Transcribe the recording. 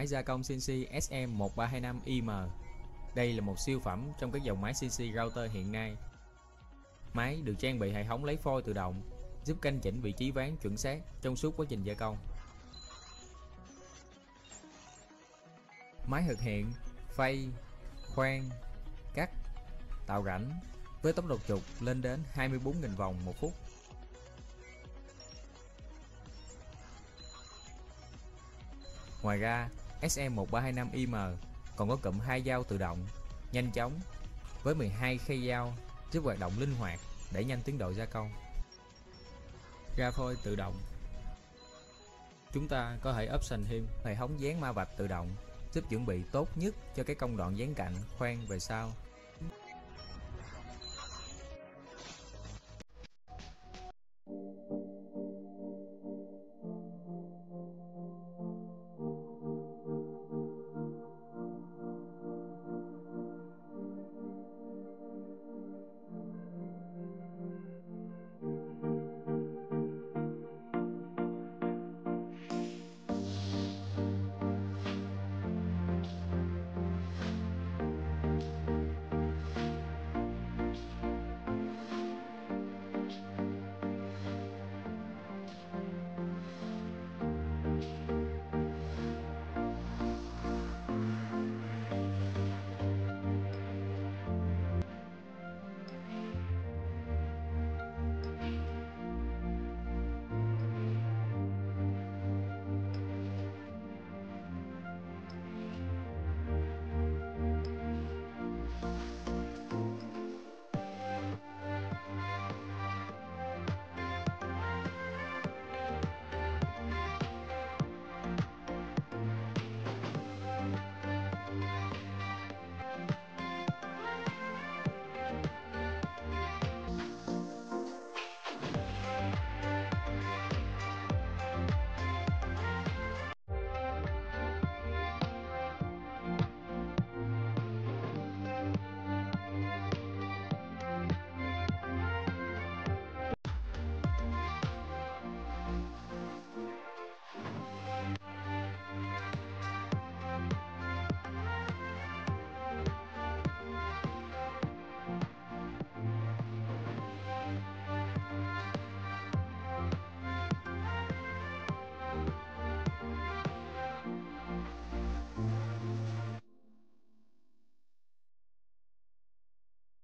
Máy gia công CNC SM1325IM. Đây là một siêu phẩm trong các dòng máy CNC router hiện nay. Máy được trang bị hệ thống lấy phôi tự động, giúp canh chỉnh vị trí ván chuẩn xác trong suốt quá trình gia công. Máy thực hiện phay, khoan, cắt, tạo rãnh với tốc độ trục lên đến 24.000 vòng một phút. Ngoài ra, SM1325IM còn có cụm Thay Dao tự động, nhanh chóng với 12 khay dao giúp hoạt động linh hoạt để nhanh tiến độ gia công. Ra phôi tự động. Chúng ta có thể option thêm hệ thống dán ma vạch tự động giúp chuẩn bị tốt nhất cho cái công đoạn dán cạnh, khoan về sau.